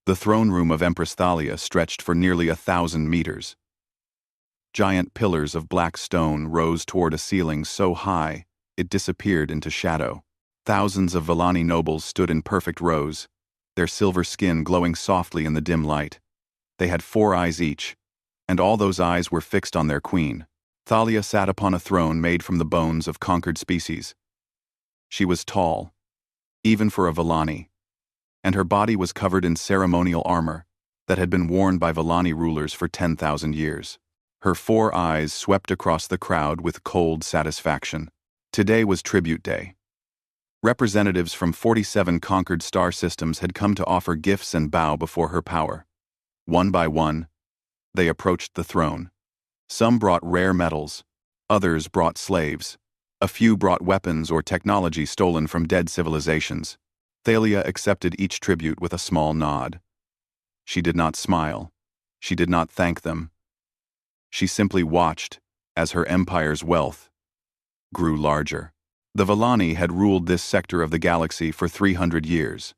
The throne room of Empress Thalia stretched for nearly 1,000 meters. Giant pillars of black stone rose toward a ceiling so high it disappeared into shadow. Thousands of Villani nobles stood in perfect rows, their silver skin glowing softly in the dim light. They had 4 eyes each, and all those eyes were fixed on their queen. Thalia sat upon a throne made from the bones of conquered species. She was tall, even for a Villani, and her body was covered in ceremonial armor that had been worn by Villani rulers for 10,000 years. Her 4 eyes swept across the crowd with cold satisfaction. Today was tribute day. Representatives from 47 conquered star systems had come to offer gifts and bow before her power. One by one, they approached the throne. Some brought rare metals, others brought slaves, a few brought weapons or technology stolen from dead civilizations. Thalia accepted each tribute with a small nod. She did not smile. She did not thank them. She simply watched as her empire's wealth grew larger. The Villani had ruled this sector of the galaxy for 300 years.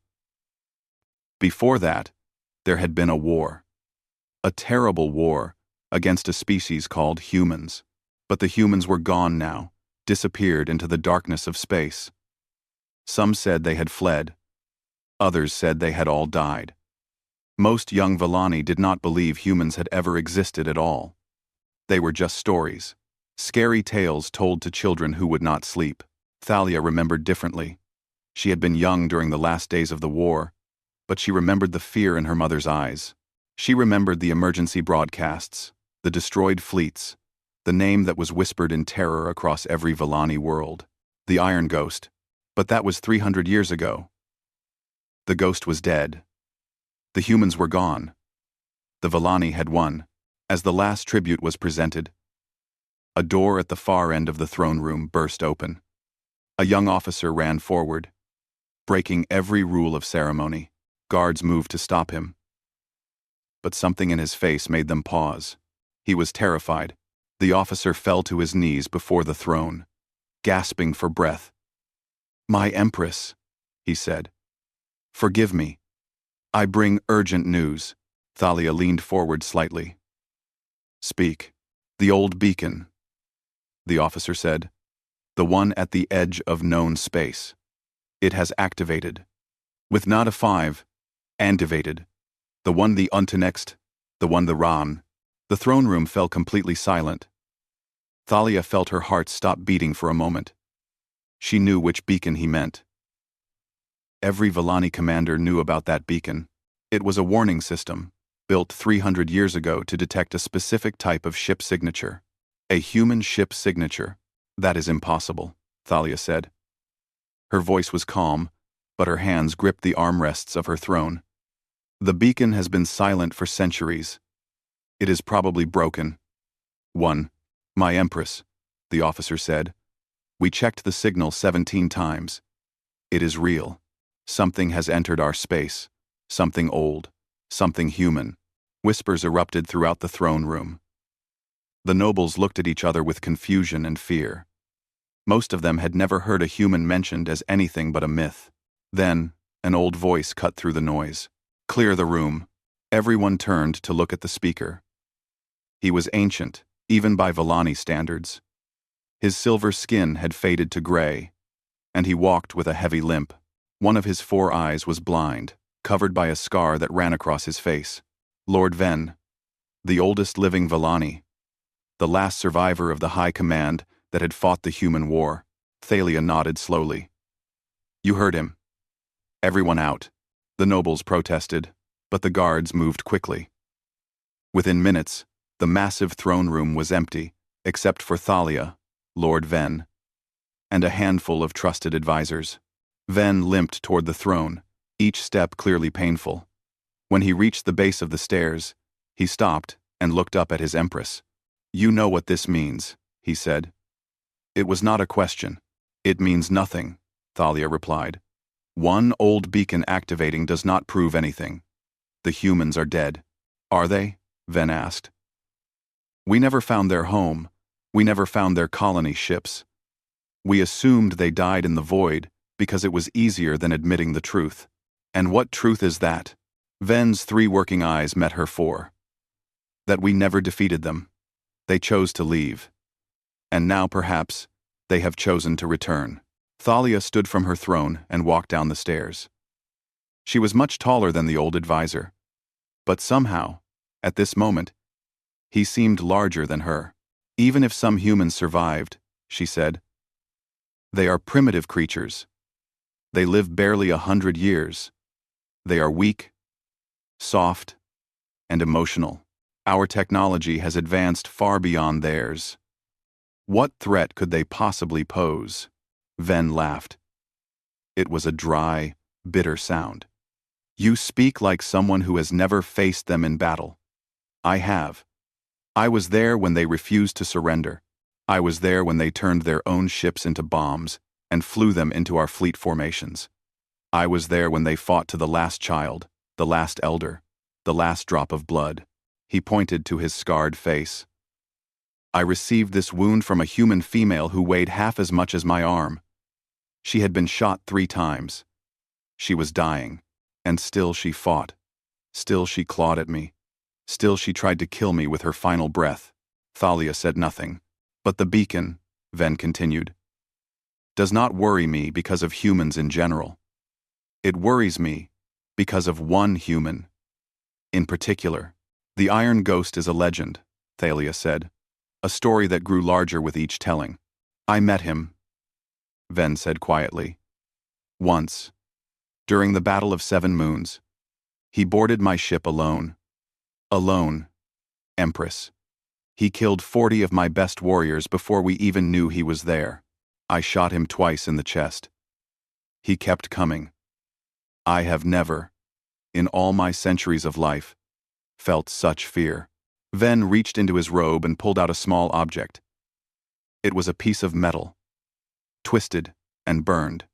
Before that, there had been a war. A terrible war against a species called humans. But the humans were gone now, disappeared into the darkness of space. Some said they had fled. Others said they had all died. Most young Villani did not believe humans had ever existed at all. They were just stories, scary tales told to children who would not sleep. Thalia remembered differently. She had been young during the last days of the war, but she remembered the fear in her mother's eyes. She remembered the emergency broadcasts, the destroyed fleets, the name that was whispered in terror across every Villani world, the Iron Ghost. But that was 300 years ago. The ghost was dead. The humans were gone. The Villani had won. As the last tribute was presented, a door at the far end of the throne room burst open. A young officer ran forward, breaking every rule of ceremony. Guards moved to stop him. But something in his face made them pause. He was terrified. The officer fell to his knees before the throne, gasping for breath. "My Empress," he said. "Forgive me. I bring urgent news." Thalia leaned forward slightly. "Speak." "The old beacon," the officer said. "The one at the edge of known space. It has activated. With not a 5, activated. The one the Untenext, the one the Ran." The throne room fell completely silent. Thalia felt her heart stop beating for a moment. She knew which beacon he meant. Every Villani commander knew about that beacon. It was a warning system, built 300 years ago to detect a specific type of ship signature. A human ship signature. "That is impossible," Thalia said. Her voice was calm, but her hands gripped the armrests of her throne. "The beacon has been silent for centuries. It is probably broken." "1. My Empress," the officer said. "We checked the signal 17 times. It is real. Something has entered our space. Something old. Something human." Whispers erupted throughout the throne room. The nobles looked at each other with confusion and fear. Most of them had never heard a human mentioned as anything but a myth. Then, an old voice cut through the noise. "Clear the room." Everyone turned to look at the speaker. He was ancient, even by Villani standards. His silver skin had faded to gray, and he walked with a heavy limp. One of his 4 eyes was blind, covered by a scar that ran across his face. Lord Ven, the oldest living Villani, the last survivor of the High Command that had fought the human war. Thalia nodded slowly. "You heard him." "Everyone out," the nobles protested, but the guards moved quickly. Within minutes, the massive throne room was empty, except for Thalia, Lord Ven, and a handful of trusted advisors. Ven limped toward the throne, each step clearly painful. When he reached the base of the stairs, he stopped and looked up at his Empress. "You know what this means," he said. It was not a question. "It means nothing," Thalia replied. "One old beacon activating does not prove anything. The humans are dead." "Are they?" Ven asked. "We never found their home. We never found their colony ships. We assumed they died in the void because it was easier than admitting the truth." "And what truth is that?" Ven's three working eyes met her four. That we never defeated them. They chose to leave. And now, perhaps, they have chosen to return. Thalia stood from her throne and walked down the stairs. She was much taller than the old advisor. But somehow, at this moment, he seemed larger than her. Even if some humans survived, she said, they are primitive creatures. They live barely 100 years. They are weak, soft, and emotional. Our technology has advanced far beyond theirs. What threat could they possibly pose? Ven laughed. It was a dry, bitter sound. You speak like someone who has never faced them in battle. I have. I was there when they refused to surrender. I was there when they turned their own ships into bombs and flew them into our fleet formations. I was there when they fought to the last child, the last elder, the last drop of blood. He pointed to his scarred face. I received this wound from a human female who weighed half as much as my arm. She had been shot 3 times. She was dying, and still she fought. Still she clawed at me. Still she tried to kill me with her final breath. Thalia said nothing. But the beacon, Ven continued, does not worry me because of humans in general. It worries me because of one human. In particular, the Iron Ghost is a legend, Thalia said, a story that grew larger with each telling. I met him, Ven said quietly. Once, during the Battle of 7 Moons, he boarded my ship alone. Alone, Empress. He killed 40 of my best warriors before we even knew he was there. I shot him twice in the chest. He kept coming. I have never, in all my centuries of life, felt such fear. Ven reached into his robe and pulled out a small object. It was a piece of metal, twisted and burned.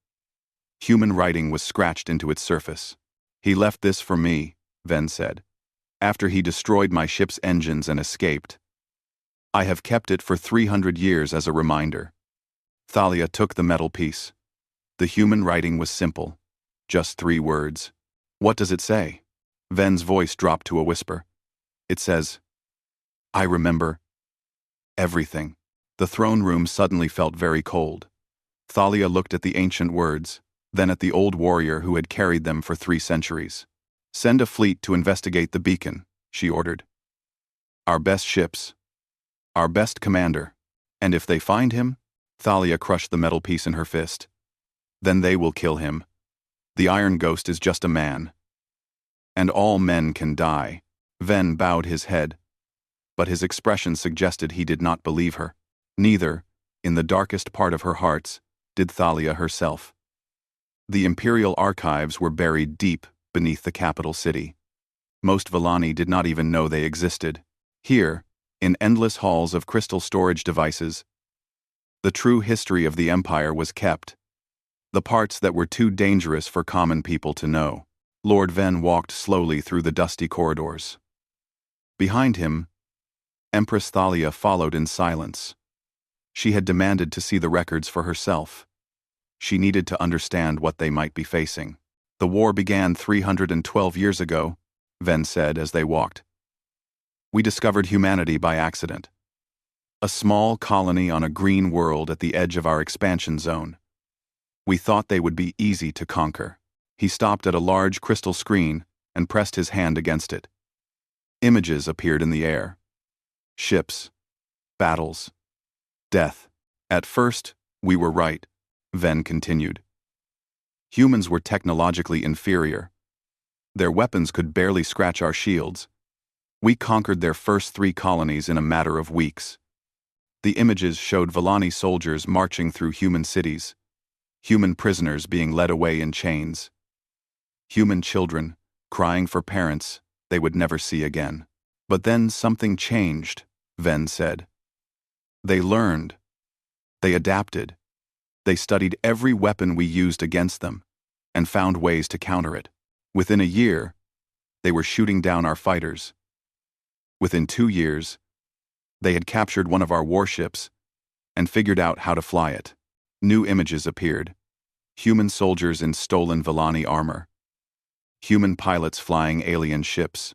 Human writing was scratched into its surface. He left this for me, Ven said, after he destroyed my ship's engines and escaped. I have kept it for 300 years as a reminder. Thalia took the metal piece. The human writing was simple, just 3 words. What does it say? Ven's voice dropped to a whisper. It says, I remember everything. The throne room suddenly felt very cold. Thalia looked at the ancient words, then at the old warrior who had carried them for 3 centuries. Send a fleet to investigate the beacon, she ordered. Our best ships, our best commander, and if they find him, Thalia crushed the metal piece in her fist. Then they will kill him. The Iron Ghost is just a man. And all men can die. Ven bowed his head, but his expression suggested he did not believe her. Neither, in the darkest part of her hearts, did Thalia herself. The imperial archives were buried deep beneath the capital city. Most Villani did not even know they existed. Here, in endless halls of crystal storage devices, the true history of the Empire was kept. The parts that were too dangerous for common people to know. Lord Ven walked slowly through the dusty corridors. Behind him, Empress Thalia followed in silence. She had demanded to see the records for herself. She needed to understand what they might be facing. The war began 312 years ago, Ven said as they walked. We discovered humanity by accident. A small colony on a green world at the edge of our expansion zone. We thought they would be easy to conquer. He stopped at a large crystal screen and pressed his hand against it. Images appeared in the air. Ships, battles, death. At first, we were right, Ven continued. Humans were technologically inferior. Their weapons could barely scratch our shields. We conquered their first 3 colonies in a matter of weeks. The images showed Villani soldiers marching through human cities, human prisoners being led away in chains, human children crying for parents they would never see again. But then something changed, Ven said. They learned. They adapted. They studied every weapon we used against them and found ways to counter it. Within a year, they were shooting down our fighters. Within 2 years, they had captured one of our warships and figured out how to fly it. New images appeared. Human soldiers in stolen Villani armor. Human pilots flying alien ships.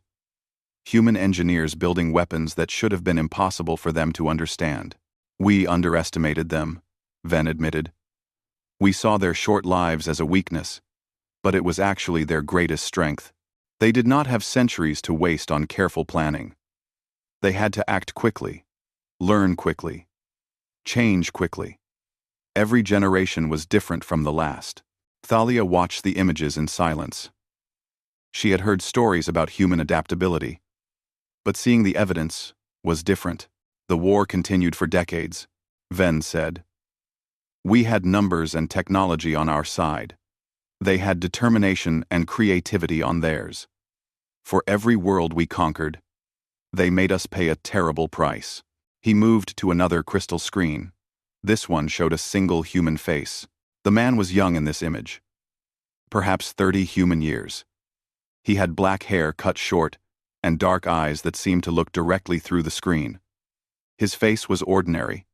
Human engineers building weapons that should have been impossible for them to understand. We underestimated them, Ven admitted. We saw their short lives as a weakness, but it was actually their greatest strength. They did not have centuries to waste on careful planning. They had to act quickly, learn quickly, change quickly. Every generation was different from the last. Thalia watched the images in silence. She had heard stories about human adaptability, but seeing the evidence was different. The war continued for decades, Ven said. We had numbers and technology on our side. They had determination and creativity on theirs. For every world we conquered, they made us pay a terrible price. He moved to another crystal screen. This one showed a single human face. The man was young in this image. Perhaps 30 human years. He had black hair cut short and dark eyes that seemed to look directly through the screen. His face was ordinary,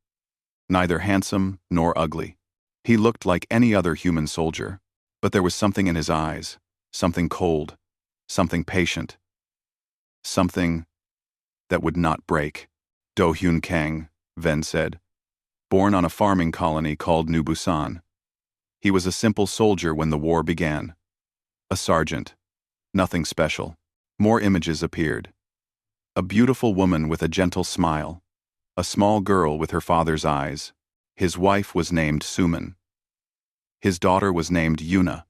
neither handsome nor ugly. He looked like any other human soldier, but there was something in his eyes, something cold, something patient, something that would not break. Do-Hyun Kang, Ven said, born on a farming colony called New Busan. He was a simple soldier when the war began. A sergeant. Nothing special. More images appeared. A beautiful woman with a gentle smile. A small girl with her father's eyes. His wife was named Suman. His daughter was named Yuna.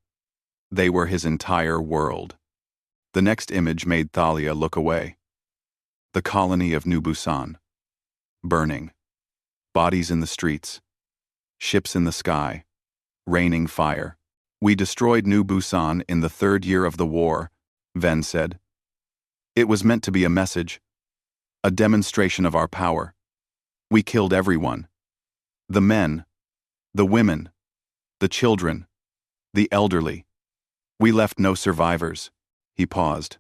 They were his entire world. The next image made Thalia look away. The colony of New Busan. Burning. Bodies in the streets. Ships in the sky. Raining fire. We destroyed New Busan in the 3rd year of the war, Ven said. It was meant to be a message. A demonstration of our power. We killed everyone. The men. The women. The children. The elderly. We left no survivors. He paused.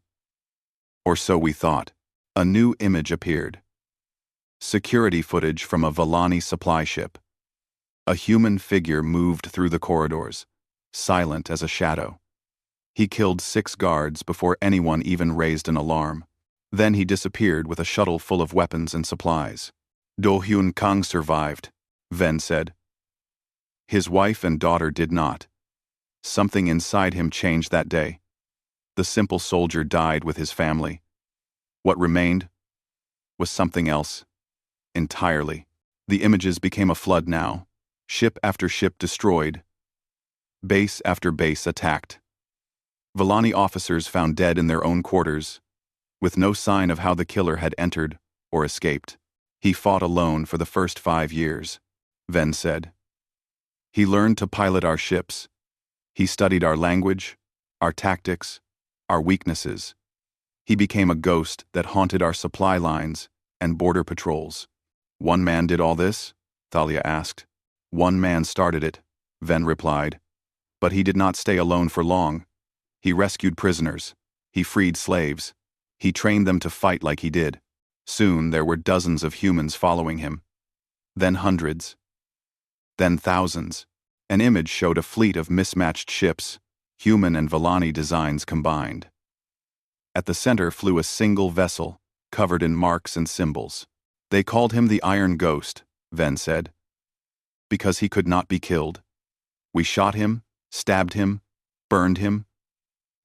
Or so we thought. A new image appeared. Security footage from a Volani supply ship. A human figure moved through the corridors, silent as a shadow. He killed 6 guards before anyone even raised an alarm. Then he disappeared with a shuttle full of weapons and supplies. Do-Hyun Kang survived, Ven said. His wife and daughter did not. Something inside him changed that day. The simple soldier died with his family. What remained was something else. Entirely. The images became a flood now. Ship after ship destroyed. Base after base attacked. Volani officers found dead in their own quarters, with no sign of how the killer had entered or escaped. He fought alone for the first 5 years, Ven said. He learned to pilot our ships. He studied our language, our tactics, our weaknesses. He became a ghost that haunted our supply lines and border patrols. One man did all this? Thalia asked. One man started it, Ven replied. But he did not stay alone for long. He rescued prisoners. He freed slaves. He trained them to fight like he did. Soon there were dozens of humans following him. Then hundreds. Then thousands. An image showed a fleet of mismatched ships, human and Volani designs combined. At the center flew a single vessel, covered in marks and symbols. They called him the Iron Ghost, Ven said, because he could not be killed. We shot him, stabbed him, burned him,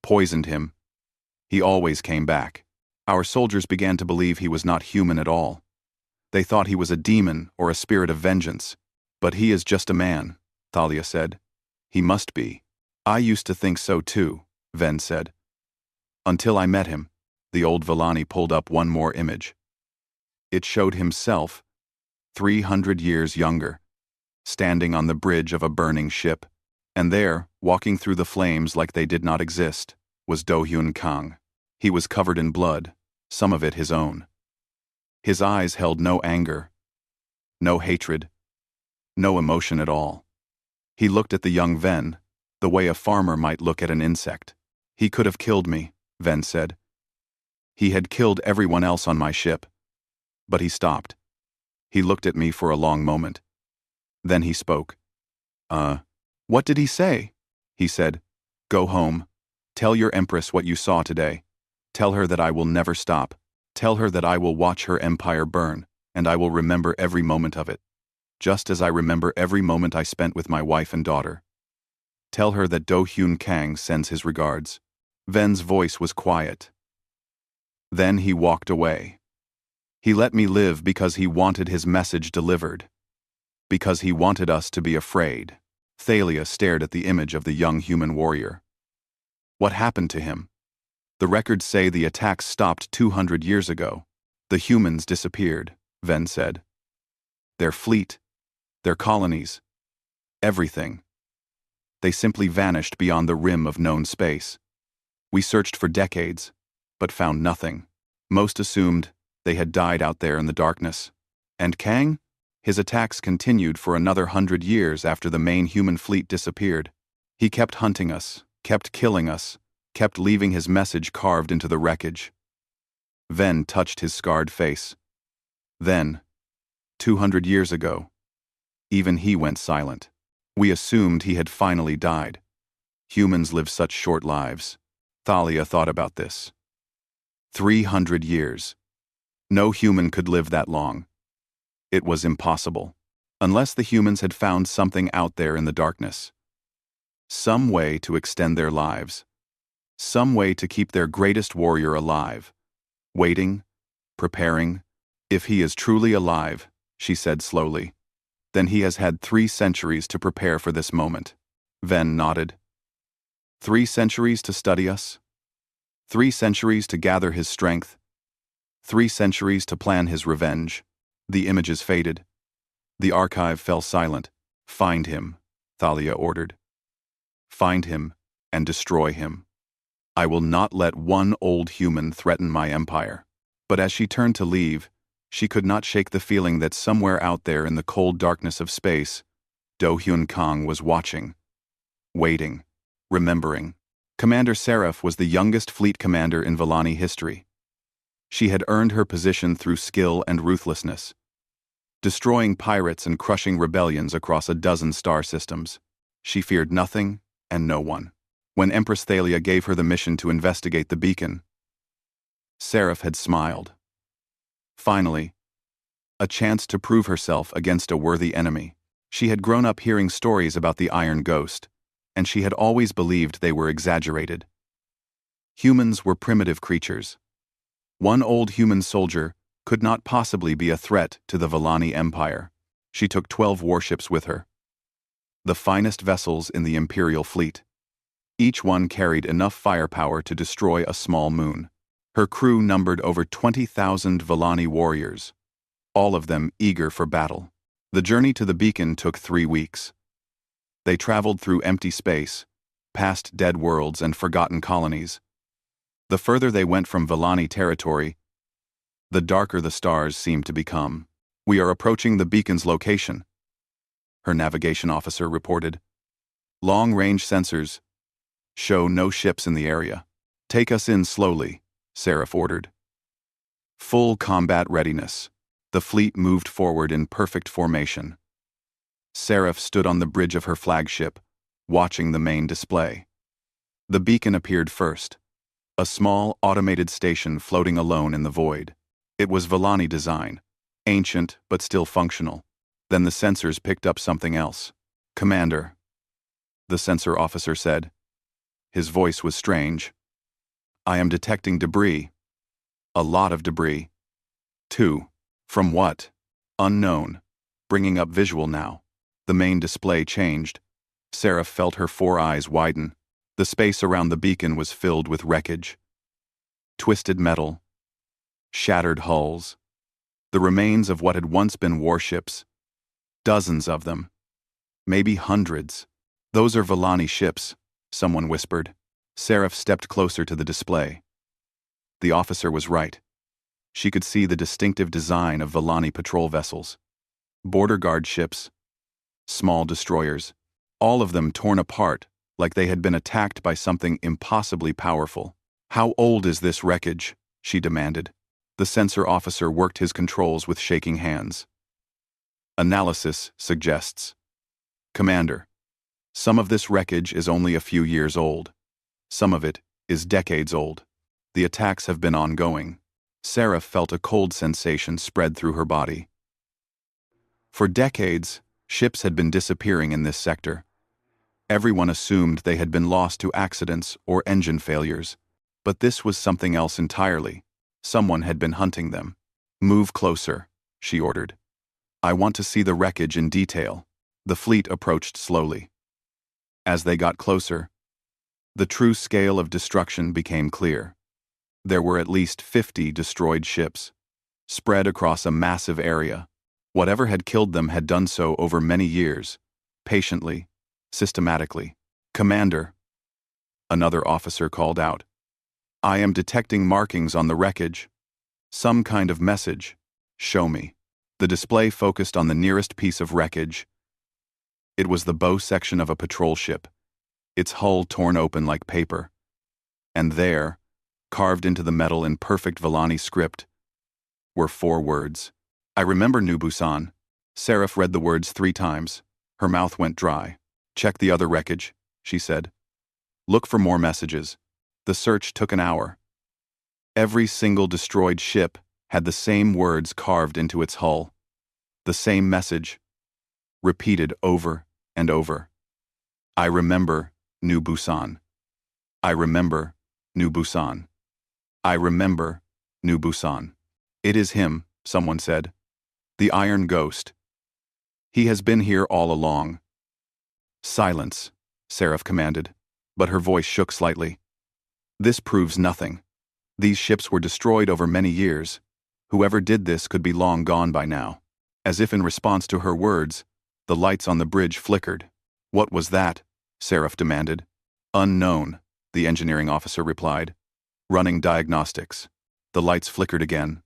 poisoned him. He always came back. Our soldiers began to believe he was not human at all. They thought he was a demon or a spirit of vengeance. But he is just a man, Thalia said. He must be. I used to think so too, Ven said. Until I met him. The old Volani pulled up one more image. It showed himself, 300 years younger, standing on the bridge of a burning ship. And there, walking through the flames like they did not exist, was Do-Hyun Kang. He was covered in blood, some of it his own. His eyes held no anger, no hatred, no emotion at all. He looked at the young Ven, the way a farmer might look at an insect. He could have killed me, Ven said. He had killed everyone else on my ship. But he stopped. He looked at me for a long moment. Then he spoke. What did he say? He said, go home. Tell your Empress what you saw today. Tell her that I will never stop. Tell her that I will watch her empire burn, and I will remember every moment of it, just as I remember every moment I spent with my wife and daughter. Tell her that Do Hyun Kang sends his regards. Ven's voice was quiet. Then he walked away. He let me live because he wanted his message delivered. Because he wanted us to be afraid. Thalia stared at the image of the young human warrior. What happened to him? The records say the attacks stopped 200 years ago. The humans disappeared, Ven said. Their fleet, their colonies, everything. They simply vanished beyond the rim of known space. We searched for decades, but found nothing. Most assumed they had died out there in the darkness. And Kang? His attacks continued for another 100 years after the main human fleet disappeared. He kept hunting us, kept killing us, kept leaving his message carved into the wreckage. Ven touched his scarred face. Then, 200 years ago, even he went silent. We assumed he had finally died. Humans live such short lives. Thalia thought about this. 300 years. No human could live that long. It was impossible, unless the humans had found something out there in the darkness. Some way to extend their lives. Some way to keep their greatest warrior alive. Waiting, preparing. If he is truly alive, she said slowly, then he has had 3 centuries to prepare for this moment. Ven nodded. 3 centuries to study us? 3 centuries to gather his strength? 3 centuries to plan his revenge? The images faded. The archive fell silent. Find him, Thalia ordered. Find him and destroy him. I will not let one old human threaten my empire. But as she turned to leave, she could not shake the feeling that somewhere out there in the cold darkness of space, Do Hyun Kang was watching, waiting, remembering. Commander Seraph was the youngest fleet commander in Villani history. She had earned her position through skill and ruthlessness, destroying pirates and crushing rebellions across a dozen star systems. She feared nothing and no one. When Empress Thalia gave her the mission to investigate the beacon, Seraph had smiled. Finally, a chance to prove herself against a worthy enemy. She had grown up hearing stories about the Iron Ghost, and she had always believed they were exaggerated. Humans were primitive creatures. One old human soldier could not possibly be a threat to the Villani Empire. She took 12 warships with her, the finest vessels in the Imperial fleet. Each one carried enough firepower to destroy a small moon. Her crew numbered over 20,000 Villani warriors, all of them eager for battle. The journey to the beacon took 3 weeks. They traveled through empty space, past dead worlds and forgotten colonies. The further they went from Villani territory, the darker the stars seemed to become. We are approaching the beacon's location, her navigation officer reported. Long-range sensors show no ships in the area. Take us in slowly, Seraph ordered. Full combat readiness. The fleet moved forward in perfect formation. Seraph stood on the bridge of her flagship, watching the main display. The beacon appeared first, a small, automated station floating alone in the void. It was Villani design, ancient but still functional. Then the sensors picked up something else. Commander, the sensor officer said. His voice was strange. I am detecting debris. A lot of debris. 2. From what? Unknown. Bringing up visual now. The main display changed. Seraph felt her 4 eyes widen. The space around the beacon was filled with wreckage. Twisted metal. Shattered hulls. The remains of what had once been warships. Dozens of them. Maybe hundreds. Those are Villani ships, someone whispered. Seraph stepped closer to the display. The officer was right. She could see the distinctive design of Villani patrol vessels. Border guard ships. Small destroyers. All of them torn apart like they had been attacked by something impossibly powerful. How old is this wreckage? She demanded. The sensor officer worked his controls with shaking hands. Analysis suggests. Commander, some of this wreckage is only a few years old. Some of it is decades old. The attacks have been ongoing. Sarah felt a cold sensation spread through her body. For decades, ships had been disappearing in this sector. Everyone assumed they had been lost to accidents or engine failures. But this was something else entirely. Someone had been hunting them. "Move closer," she ordered. "I want to see the wreckage in detail." The fleet approached slowly. As they got closer, the true scale of destruction became clear. There were at least 50 destroyed ships, spread across a massive area. Whatever had killed them had done so over many years, patiently, systematically. "Commander," another officer called out, "I am detecting markings on the wreckage. Some kind of message. Show me." The display focused on the nearest piece of wreckage. It was the bow section of a patrol ship, its hull torn open like paper. And there, carved into the metal in perfect Villani script, were 4 words. "I remember New Busan." Seraph read the words 3 times. Her mouth went dry. "Check the other wreckage," she said. "Look for more messages." The search took an hour. Every single destroyed ship had the same words carved into its hull. The same message, repeated over and over. "I remember New Busan. I remember New Busan. I remember New Busan." "It is him," someone said. "The Iron Ghost. He has been here all along." "Silence," Seraph commanded, but her voice shook slightly. "This proves nothing. These ships were destroyed over many years. Whoever did this could be long gone by now." As if in response to her words, the lights on the bridge flickered. "What was that?" Seraph demanded. "Unknown," the engineering officer replied. "Running diagnostics." The lights flickered again.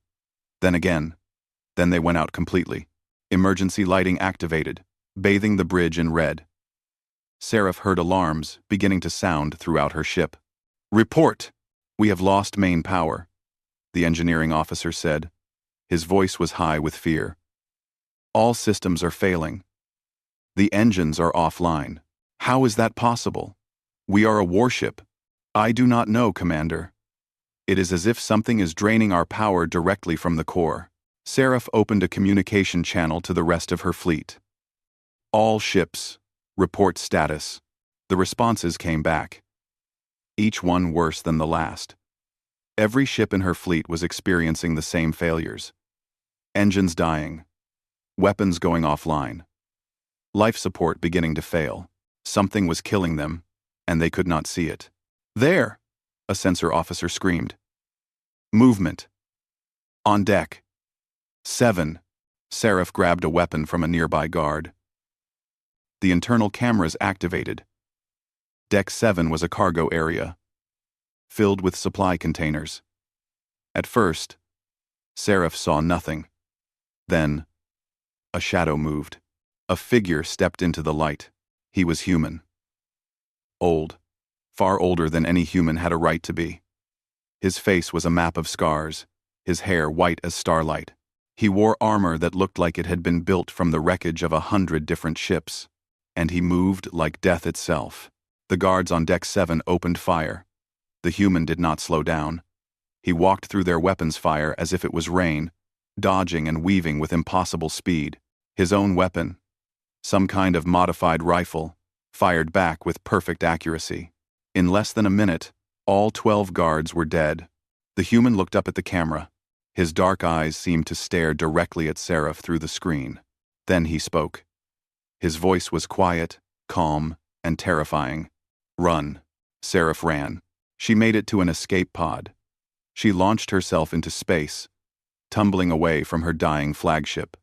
Then they went out completely. Emergency lighting activated, bathing the bridge in red. Seraph heard alarms beginning to sound throughout her ship. "Report! We have lost main power," the engineering officer said. His voice was high with fear. "All systems are failing. The engines are offline." "How is that possible? We are a warship." "I do not know, Commander. It is as if something is draining our power directly from the core." Seraph opened a communication channel to the rest of her fleet. "All ships, report status." The responses came back, each one worse than the last. Every ship in her fleet was experiencing the same failures. Engines dying, weapons going offline, life support beginning to fail. Something was killing them, and they could not see it. "There!" a sensor officer screamed. "Movement. On deck." 7. Seraph grabbed a weapon from a nearby guard. The internal cameras activated. Deck 7 was a cargo area, filled with supply containers. At first, Seraph saw nothing. Then, a shadow moved. A figure stepped into the light. He was human. Old, far older than any human had a right to be. His face was a map of scars, his hair white as starlight. He wore armor that looked like it had been built from the wreckage of 100 different ships, and he moved like death itself. The guards on Deck 7 opened fire. The human did not slow down. He walked through their weapons fire as if it was rain, dodging and weaving with impossible speed. His own weapon, some kind of modified rifle, fired back with perfect accuracy. In less than a minute, all 12 guards were dead. The human looked up at the camera. His dark eyes seemed to stare directly at Seraph through the screen. Then he spoke. His voice was quiet, calm, and terrifying. "Run." Seraph ran. She made it to an escape pod. She launched herself into space, tumbling away from her dying flagship.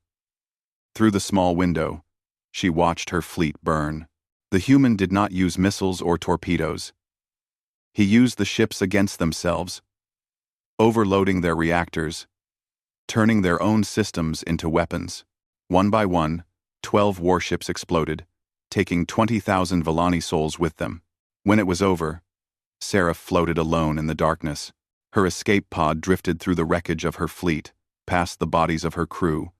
Through the small window, she watched her fleet burn. The human did not use missiles or torpedoes. He used the ships against themselves, overloading their reactors, turning their own systems into weapons. One by one, 12 warships exploded, taking 20,000 Villani souls with them. When it was over, Seraph floated alone in the darkness. Her escape pod drifted through the wreckage of her fleet, past the bodies of her crew,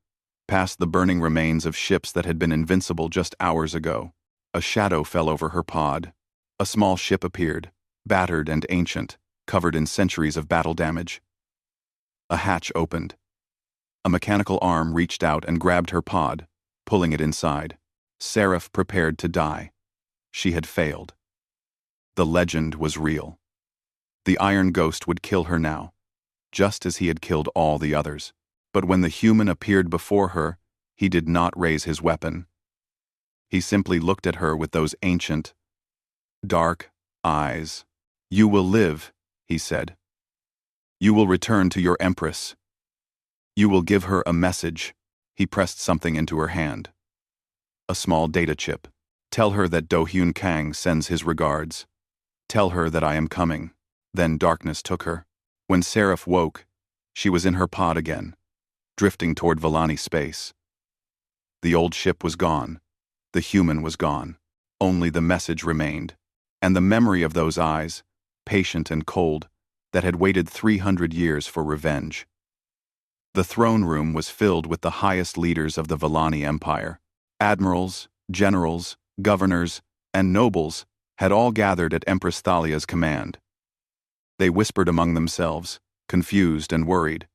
past the burning remains of ships that had been invincible just hours ago. A shadow fell over her pod. A small ship appeared, battered and ancient, covered in centuries of battle damage. A hatch opened. A mechanical arm reached out and grabbed her pod, pulling it inside. Seraph prepared to die. She had failed. The legend was real. The Iron Ghost would kill her now, just as he had killed all the others. But when the human appeared before her, he did not raise his weapon. He simply looked at her with those ancient, dark eyes. "You will live," he said. "You will return to your Empress. You will give her a message." He pressed something into her hand. A small data chip. "Tell her that Do-Hyun Kang sends his regards. Tell her that I am coming." Then darkness took her. When Seraph woke, she was in her pod again, drifting toward Villani space. The old ship was gone. The human was gone. Only the message remained, and the memory of those eyes, patient and cold, that had waited 300 years for revenge. The throne room was filled with the highest leaders of the Villani Empire. Admirals, generals, governors, and nobles had all gathered at Empress Thalia's command. They whispered among themselves, confused and worried.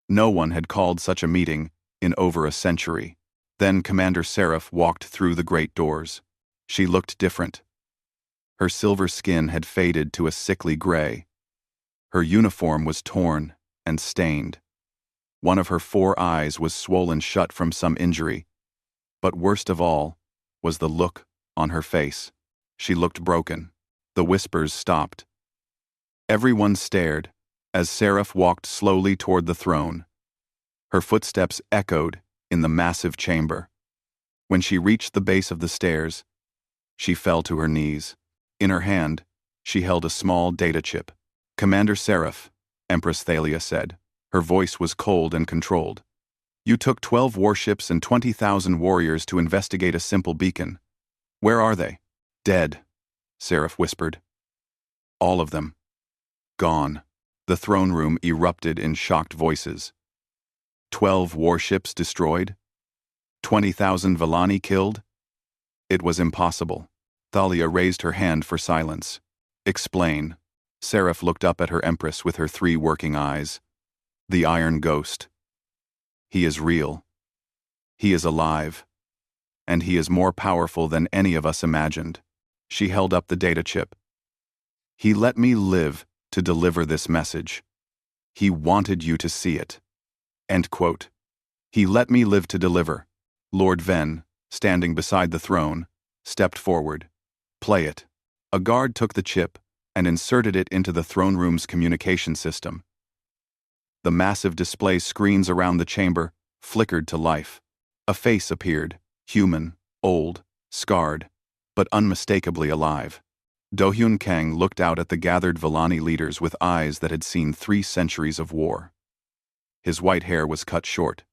No one had called such a meeting in over a century. Then Commander Seraph walked through the great doors. She looked different. Her silver skin had faded to a sickly gray. Her uniform was torn and stained. One of her 4 eyes was swollen shut from some injury. But worst of all was the look on her face. She looked broken. The whispers stopped. Everyone stared as Seraph walked slowly toward the throne. Her footsteps echoed in the massive chamber. When she reached the base of the stairs, she fell to her knees. In her hand, she held a small data chip. "Commander Seraph," Empress Thalia said. Her voice was cold and controlled. "You took 12 warships and 20,000 warriors to investigate a simple beacon. Where are they?" "Dead," Seraph whispered. "All of them. Gone." The throne room erupted in shocked voices. 12 warships destroyed? 20,000 Villani killed? It was impossible. Thalia raised her hand for silence. "Explain." Seraph looked up at her Empress with her 3 working eyes. "The Iron Ghost. He is real. He is alive. And he is more powerful than any of us imagined." She held up the data chip. "He let me live to deliver this message. He wanted you to see it." End quote. "He let me live to deliver." Lord Ven, standing beside the throne, stepped forward. "Play it." A guard took the chip and inserted it into the throne room's communication system. The massive display screens around the chamber flickered to life. A face appeared, human, old, scarred, but unmistakably alive. Do-Hyun Kang looked out at the gathered Villani leaders with eyes that had seen 3 centuries of war. His white hair was cut short,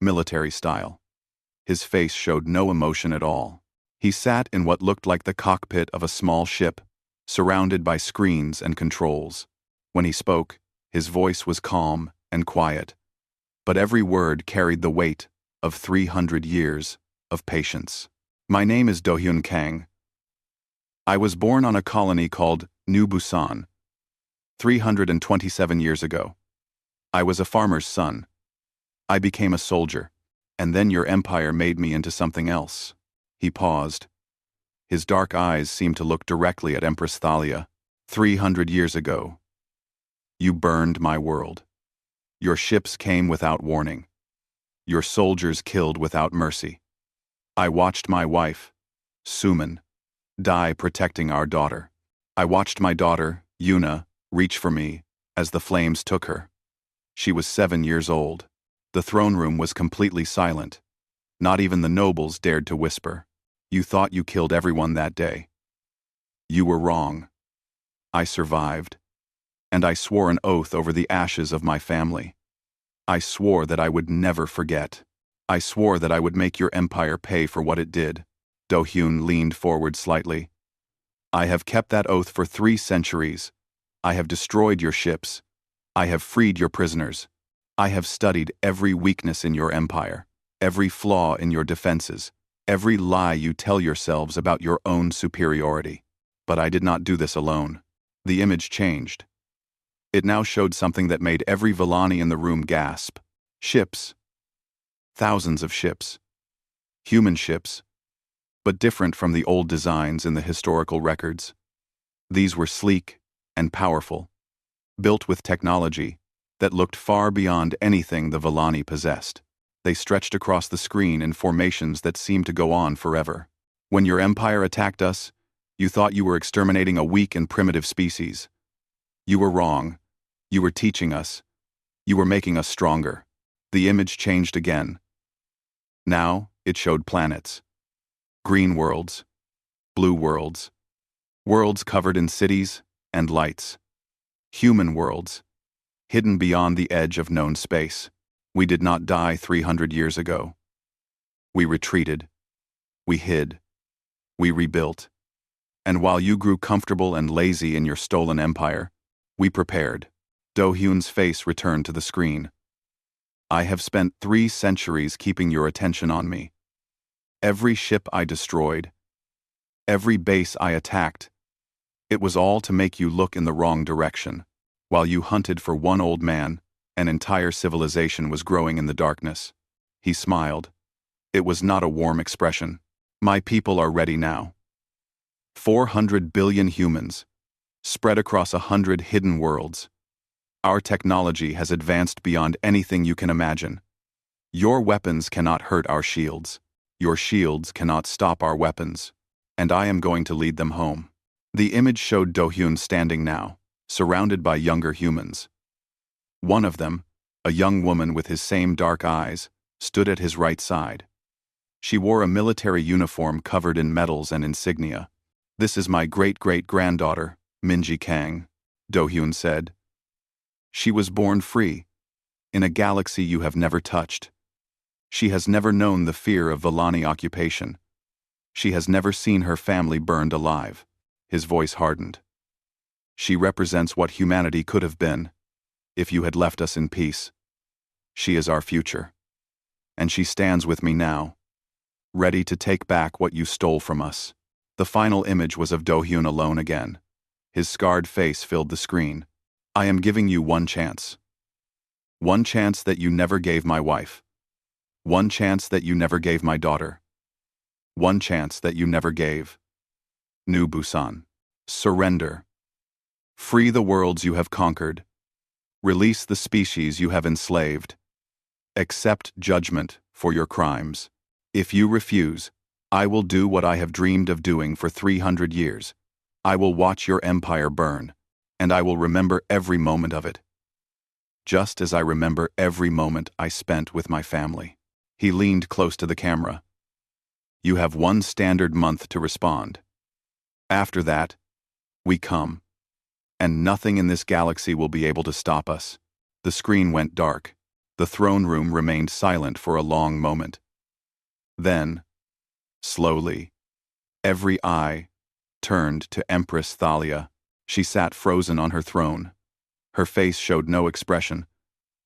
military style. His face showed no emotion at all. He sat in what looked like the cockpit of a small ship, surrounded by screens and controls. When he spoke, his voice was calm and quiet, but every word carried the weight of 300 years of patience. "My name is Do-Hyun Kang. I was born on a colony called New Busan 327 years ago. I was a farmer's son. I became a soldier, and then your empire made me into something else." He paused. His dark eyes seemed to look directly at Empress Thalia. 300 years ago, you burned my world. Your ships came without warning. Your soldiers killed without mercy. I watched my wife, Suman, die protecting our daughter. I watched my daughter, Yuna, reach for me as the flames took her. She was 7 years old. The throne room was completely silent. Not even the nobles dared to whisper. "You thought you killed everyone that day. You were wrong. I survived. And I swore an oath over the ashes of my family. I swore that I would never forget. I swore that I would make your empire pay for what it did." Do-Hyun leaned forward slightly. "I have kept that oath for 3 centuries. I have destroyed your ships. I have freed your prisoners. I have studied every weakness in your empire, every flaw in your defenses, every lie you tell yourselves about your own superiority. But I did not do this alone. The image changed. It now showed something that made every Villani in the room gasp. Ships. Thousands of ships. Human ships, but different from the old designs in the historical records. These were sleek and powerful, built with technology that looked far beyond anything the Villani possessed. They stretched across the screen in formations that seemed to go on forever. When your empire attacked us, you thought you were exterminating a weak and primitive species. You were wrong. You were teaching us. You were making us stronger. The image changed again. Now, it showed planets. Green worlds. Blue worlds. Worlds covered in cities and lights. Human worlds, hidden beyond the edge of known space. We did not die 300 years ago. We retreated. We hid. We rebuilt. And while you grew comfortable and lazy in your stolen empire, we prepared. Do-hyun's face returned to the screen. I have spent 3 centuries keeping your attention on me. Every ship I destroyed, every base I attacked, it was all to make you look in the wrong direction. While you hunted for one old man, an entire civilization was growing in the darkness. He smiled. It was not a warm expression. My people are ready now. 400 billion humans, spread across 100 hidden worlds. Our technology has advanced beyond anything you can imagine. Your weapons cannot hurt our shields. Your shields cannot stop our weapons. And I am going to lead them home. The image showed Do-hyun standing now, surrounded by younger humans. One of them, a young woman with his same dark eyes, stood at his right side. She wore a military uniform covered in medals and insignia. This is my great-great-granddaughter, Minji Kang, Do-hyun said. She was born free, in a galaxy you have never touched. She has never known the fear of Villani occupation. She has never seen her family burned alive. His voice hardened. She represents what humanity could have been, if you had left us in peace. She is our future. And she stands with me now, ready to take back what you stole from us. The final image was of Do-hyun alone again. His scarred face filled the screen. I am giving you one chance. One chance that you never gave my wife. One chance that you never gave my daughter. One chance that you never gave. New Busan. Surrender. Free the worlds you have conquered. Release the species you have enslaved. Accept judgment for your crimes. If you refuse, I will do what I have dreamed of doing for 300 years. I will watch your empire burn, and I will remember every moment of it. Just as I remember every moment I spent with my family. He leaned close to the camera. You have 1 standard month to respond. After that, we come. And nothing in this galaxy will be able to stop us. The screen went dark. The throne room remained silent for a long moment. Then, slowly, every eye turned to Empress Thalia. She sat frozen on her throne. Her face showed no expression,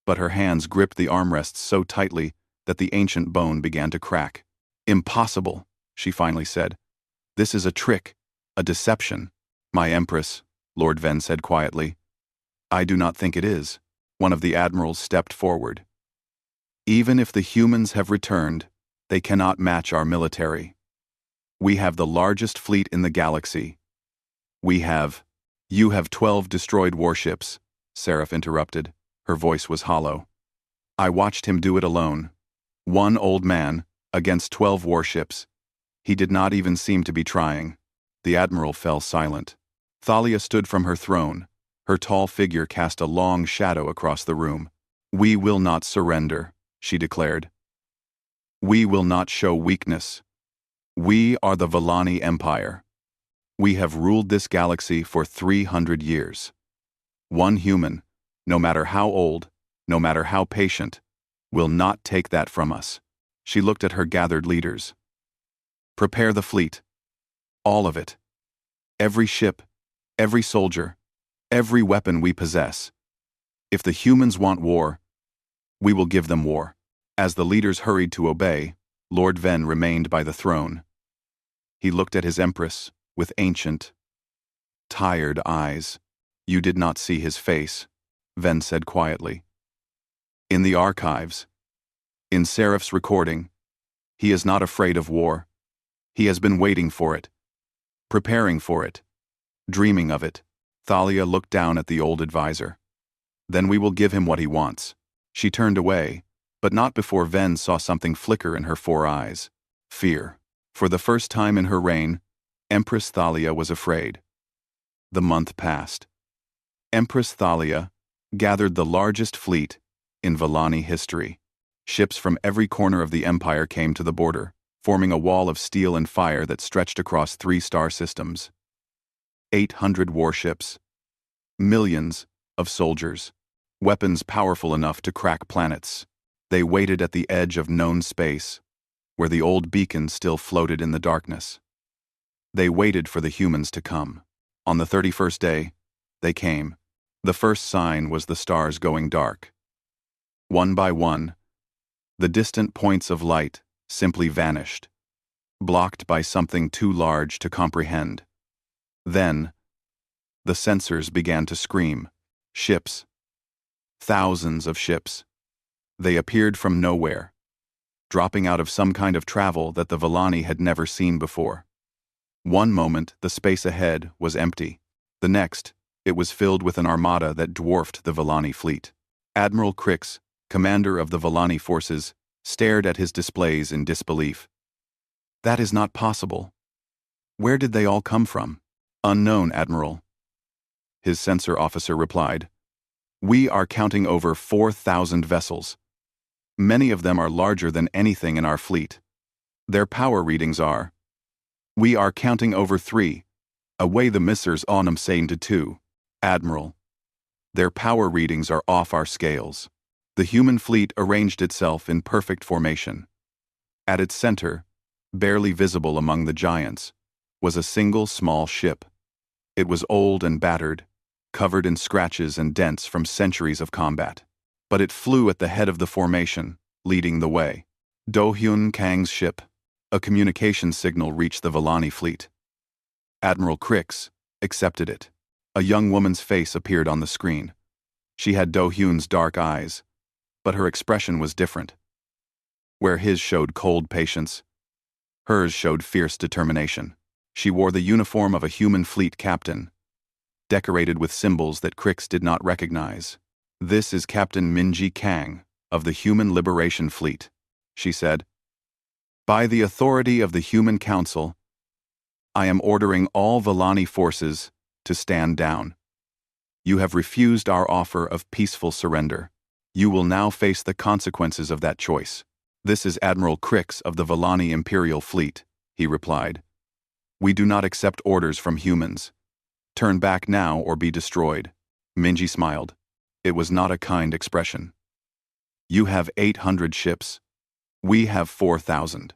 but her hands gripped the armrests so tightly that the ancient bone began to crack. Impossible, she finally said. This is a trick, a deception. My Empress, Lord Ven said quietly. I do not think it is. One of the admirals stepped forward. Even if the humans have returned, they cannot match our military. We have the largest fleet in the galaxy. You have 12 destroyed warships, Seraph interrupted. Her voice was hollow. I watched him do it alone. One old man, against 12 warships. He did not even seem to be trying. The admiral fell silent. Thalia stood from her throne. Her tall figure cast a long shadow across the room. We will not surrender, she declared. We will not show weakness. We are the Villani Empire. We have ruled this galaxy for 300 years. One human, no matter how old, no matter how patient, will not take that from us. She looked at her gathered leaders. Prepare the fleet. All of it. Every ship, every soldier, every weapon we possess. If the humans want war, we will give them war. As the leaders hurried to obey, Lord Ven remained by the throne. He looked at his empress with ancient, tired eyes. You did not see his face, Ven said quietly. In the archives. In Seraph's recording. He is not afraid of war. He has been waiting for it. Preparing for it. Dreaming of it. Thalia looked down at the old advisor. Then we will give him what he wants. She turned away, but not before Ven saw something flicker in her 4 eyes. Fear. For the first time in her reign, Empress Thalia was afraid. The month passed. Empress Thalia gathered the largest fleet in Vallani history. Ships from every corner of the empire came to the border, forming a wall of steel and fire that stretched across 3 star systems. 800 warships. Millions of soldiers. Weapons powerful enough to crack planets. They waited at the edge of known space, where the old beacon still floated in the darkness. They waited for the humans to come. On the 31st day, they came. The first sign was the stars going dark. One by one, the distant points of light simply vanished, blocked by something too large to comprehend. Then, the sensors began to scream. Ships. Thousands of ships. They appeared from nowhere, dropping out of some kind of travel that the Vallani had never seen before. One moment, the space ahead was empty. The next, it was filled with an armada that dwarfed the Vallani fleet. Admiral Crix, commander of the Vallani forces, stared at his displays in disbelief. That is not possible. Where did they all come from? Unknown, Admiral. His sensor officer replied. We are counting over 4,000 vessels. Many of them are larger than anything in our fleet. Their power readings are. We are counting over 3. Away the missers onum saying to 2. Admiral. Their power readings are off our scales. The human fleet arranged itself in perfect formation. At its center, barely visible among the giants, was a single small ship. It was old and battered, covered in scratches and dents from centuries of combat. But it flew at the head of the formation, leading the way. Do-Hyun Kang's ship. A communication signal reached the Vallani fleet. Admiral Crix accepted it. A young woman's face appeared on the screen. She had Do-Hyun's dark eyes, but her expression was different. Where his showed cold patience, hers showed fierce determination. She wore the uniform of a human fleet captain, decorated with symbols that Crix did not recognize. This is Captain Minji Kang, of the Human Liberation Fleet, she said. By the authority of the Human Council, I am ordering all Vallani forces to stand down. You have refused our offer of peaceful surrender. You will now face the consequences of that choice. This is Admiral Crix of the Vallani Imperial Fleet, he replied. We do not accept orders from humans. Turn back now or be destroyed. Minji smiled. It was not a kind expression. You have 800 ships. We have 4,000.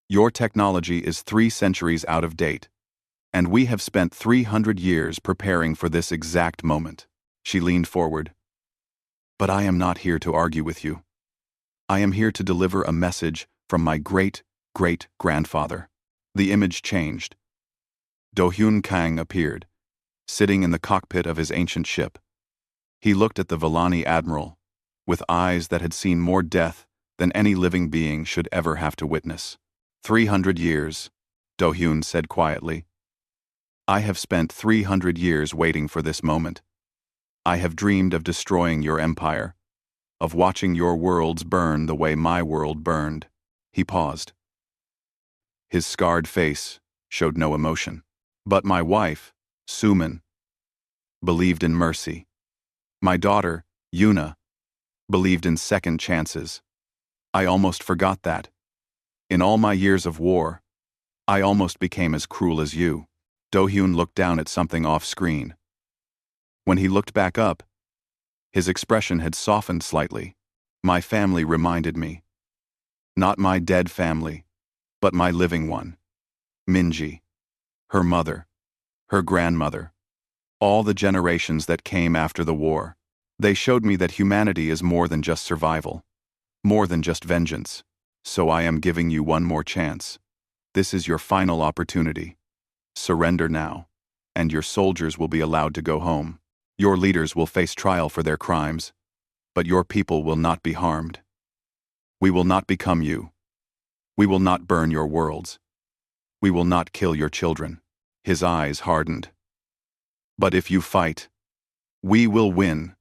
Your technology is 3 centuries out of date, and we have spent 300 years preparing for this exact moment. She leaned forward. But I am not here to argue with you. I am here to deliver a message from my great-great-grandfather. The image changed. Do-Hyun Kang appeared, sitting in the cockpit of his ancient ship. He looked at the Vallani admiral, with eyes that had seen more death than any living being should ever have to witness. 300 years, Do-Hyun said quietly. I have spent 300 years waiting for this moment. I have dreamed of destroying your empire, of watching your worlds burn the way my world burned. He paused. His scarred face showed no emotion. But my wife, Suman, believed in mercy. My daughter, Yuna, believed in second chances. I almost forgot that. In all my years of war, I almost became as cruel as you. Do-Hyun looked down at something off-screen. When he looked back up, his expression had softened slightly. My family reminded me. Not my dead family, but my living one. Minji. Her mother. Her grandmother. All the generations that came after the war. They showed me that humanity is more than just survival. More than just vengeance. So I am giving you one more chance. This is your final opportunity. Surrender now, and your soldiers will be allowed to go home. Your leaders will face trial for their crimes, but your people will not be harmed. We will not become you. We will not burn your worlds. We will not kill your children." His eyes hardened. "But if you fight, we will win,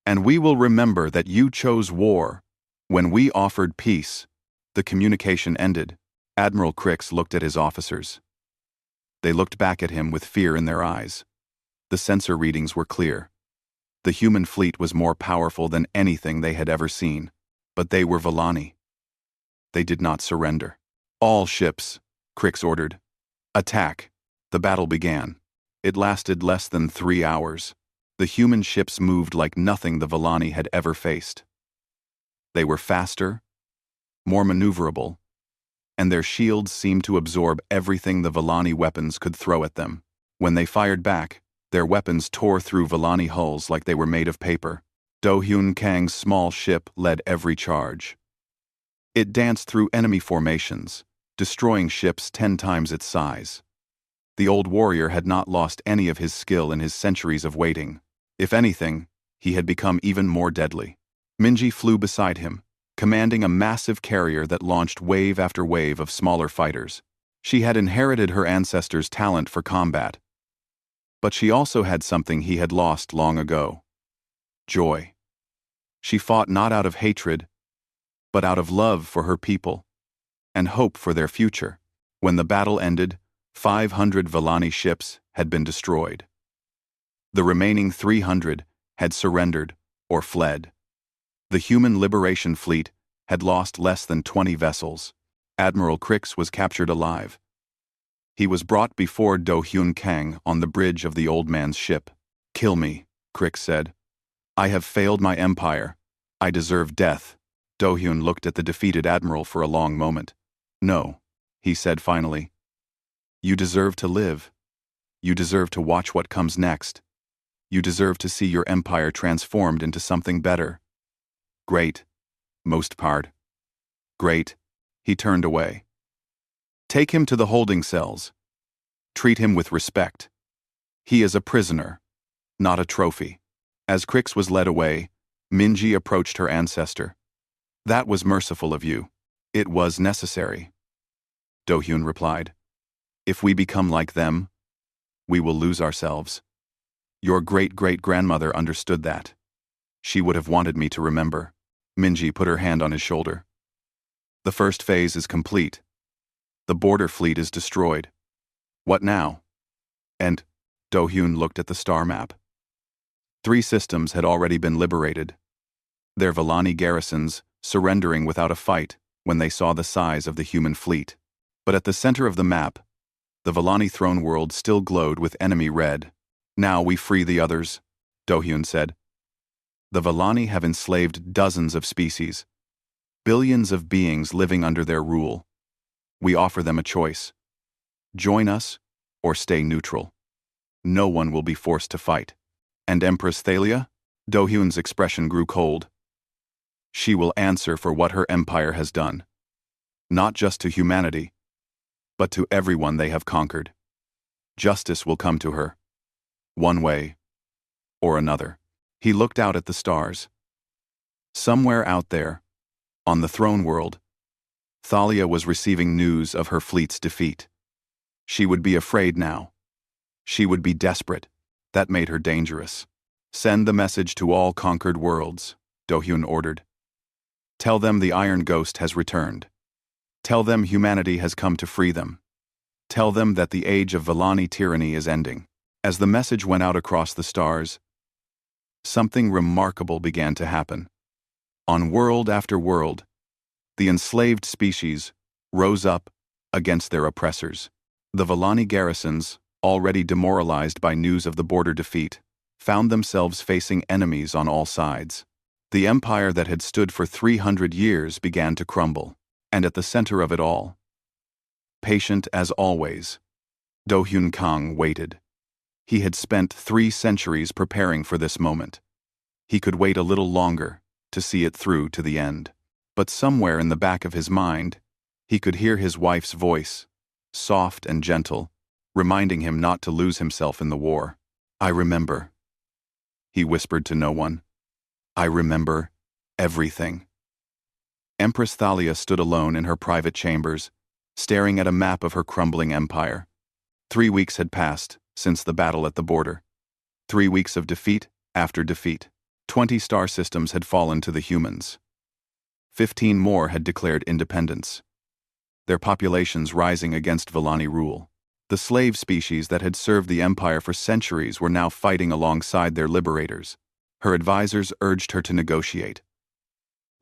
and we will remember that you chose war when we offered peace." The communication ended. Admiral Crix looked at his officers. They looked back at him with fear in their eyes. The sensor readings were clear. The human fleet was more powerful than anything they had ever seen, but they were Villani. They did not surrender. "All ships," Crix ordered. "Attack." The battle began. It lasted less than 3 hours. The human ships moved like nothing the Villani had ever faced. They were faster, more maneuverable, and their shields seemed to absorb everything the Villani weapons could throw at them. When they fired back, their weapons tore through Villani hulls like they were made of paper. Do Hyun Kang's small ship led every charge. It danced through enemy formations, destroying ships 10 times its size. The old warrior had not lost any of his skill in his centuries of waiting. If anything, he had become even more deadly. Minji flew beside him, commanding a massive carrier that launched wave after wave of smaller fighters. She had inherited her ancestors' talent for combat, but she also had something he had lost long ago: joy. She fought not out of hatred, but out of love for her people and hope for their future. When the battle ended, 500 Villani ships had been destroyed. The remaining 300 had surrendered or fled. The human liberation fleet had lost less than 20 vessels. Admiral Crix was captured alive. He was brought before Do Hyun Kang on the bridge of the old man's ship. "Kill me," Crix said. "I have failed my empire. I deserve death." Do Hyun looked at the defeated admiral for a long moment. "No," he said finally. "You deserve to live. You deserve to watch what comes next. You deserve to see your empire transformed into something better. Great, most part. Great." He turned away. "Take him to the holding cells. Treat him with respect. He is a prisoner, not a trophy." As Crix was led away, Minji approached her ancestor. "That was merciful of you. It was necessary." Do Hyun replied. "If we become like them, we will lose ourselves. Your great-great-grandmother understood that. She would have wanted me to remember." Minji put her hand on his shoulder. "The first phase is complete. The border fleet is destroyed. What now?" And Do Hyun looked at the star map. 3 systems had already been liberated, their Villani garrisons surrendering without a fight when they saw the size of the human fleet. But at the center of the map, the Villani throne world still glowed with enemy red. "Now we free the others," Do Hyun said. "The Villani have enslaved dozens of species, billions of beings living under their rule. We offer them a choice. Join us or stay neutral. No one will be forced to fight." "And Empress Thalia?" Do Hyun's expression grew cold. "She will answer for what her empire has done. Not just to humanity, but to everyone they have conquered. Justice will come to her, one way or another." He looked out at the stars. Somewhere out there, on the throne world, Thalia was receiving news of her fleet's defeat. She would be afraid now. She would be desperate. That made her dangerous. "Send the message to all conquered worlds," Do Hyun ordered. "Tell them the Iron Ghost has returned. Tell them humanity has come to free them. Tell them that the age of Villani tyranny is ending." As the message went out across the stars, something remarkable began to happen. On world after world, the enslaved species rose up against their oppressors. The Villani garrisons, already demoralized by news of the border defeat, found themselves facing enemies on all sides. The empire that had stood for 300 years began to crumble, and at the center of it all, patient as always, Do Hyun Kang waited. He had spent 3 centuries preparing for this moment. He could wait a little longer to see it through to the end. But somewhere in the back of his mind, he could hear his wife's voice, soft and gentle, reminding him not to lose himself in the war. "I remember. he whispered to no one. I remember everything. Empress Thalia stood alone in her private chambers, staring at a map of her crumbling empire. 3 weeks had passed since the battle at the border. 3 weeks of defeat after defeat. 20 star systems had fallen to the humans. 15 more had declared independence, their populations rising against Villani rule. The slave species that had served the empire for centuries were now fighting alongside their liberators. Her advisors urged her to negotiate.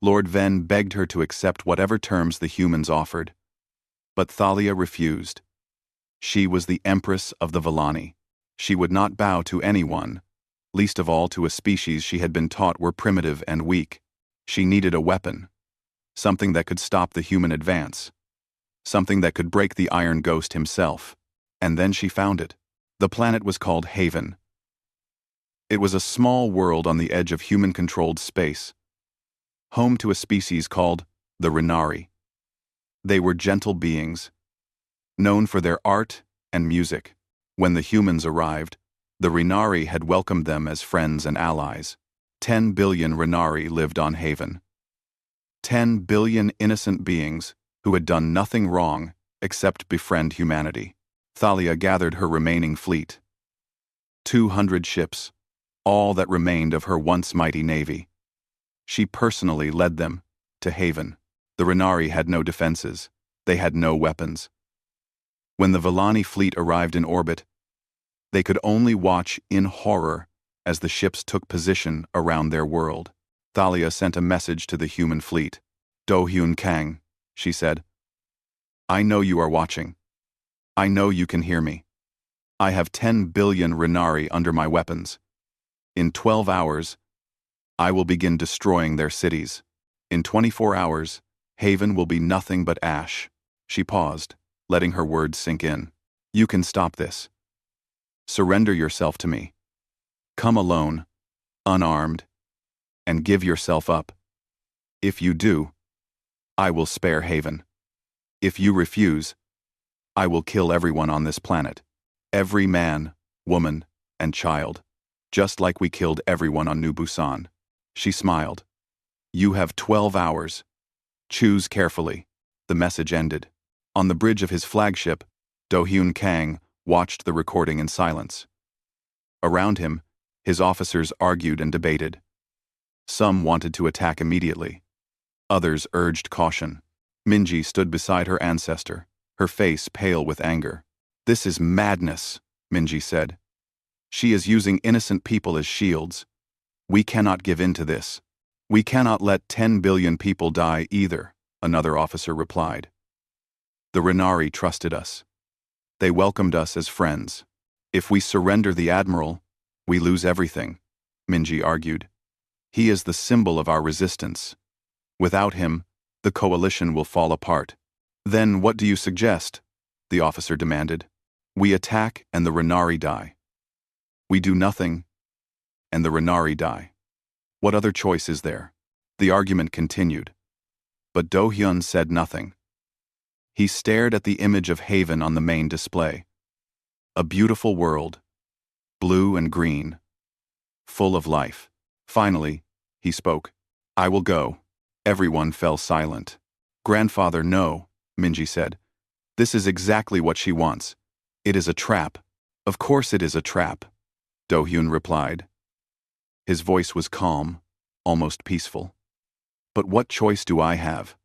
Lord Ven begged her to accept whatever terms the humans offered. But Thalia refused. She was the Empress of the Villani. She would not bow to anyone, least of all to a species she had been taught were primitive and weak. She needed a weapon, something that could stop the human advance, something that could break the Iron Ghost himself. And then she found it. The planet was called Haven. It was a small world on the edge of human-controlled space, home to a species called the Renari. They were gentle beings, known for their art and music. When the humans arrived, the Renari had welcomed them as friends and allies. 10 billion Renari lived on Haven. 10 billion innocent beings who had done nothing wrong except befriend humanity. Thalia gathered her remaining fleet. 200 ships, all that remained of her once mighty navy. She personally led them to Haven. The Renari had no defenses. They had no weapons. When the Villani fleet arrived in orbit, they could only watch in horror as the ships took position around their world. Thalia sent a message to the human fleet. Do-Hyun Kang, she said. I know you are watching. I know you can hear me. I have 10 billion Renari under my weapons. In 12 hours, I will begin destroying their cities. In 24 hours, Haven will be nothing but ash. She paused, letting her words sink in. You can stop this. Surrender yourself to me. Come alone, unarmed, and give yourself up. If you do, I will spare Haven. If you refuse, I will kill everyone on this planet. Every man, woman, and child. Just like we killed everyone on New Busan. She smiled. You have 12 hours. Choose carefully. The message ended. On the bridge of his flagship, Do-Hyun Kang watched the recording in silence. Around him, his officers argued and debated. Some wanted to attack immediately. Others urged caution. Minji stood beside her ancestor, her face pale with anger. This is madness, Minji said. She is using innocent people as shields. We cannot give in to this. We cannot let 10 billion people die either, another officer replied. The Renari trusted us. They welcomed us as friends. If we surrender the Admiral, we lose everything, Minji argued. He is the symbol of our resistance. Without him, the coalition will fall apart. Then what do you suggest? The officer demanded. We attack and the Renari die. We do nothing, and the Renari die. What other choice is there? The argument continued. But Do-Hyun said nothing. He stared at the image of Haven on the main display. A beautiful world, blue and green, full of life. Finally, he spoke. I will go. Everyone fell silent. Grandfather, no, Minji said. This is exactly what she wants. It is a trap. Of course it is a trap, Do-Hyun replied. His voice was calm, almost peaceful. But what choice do I have?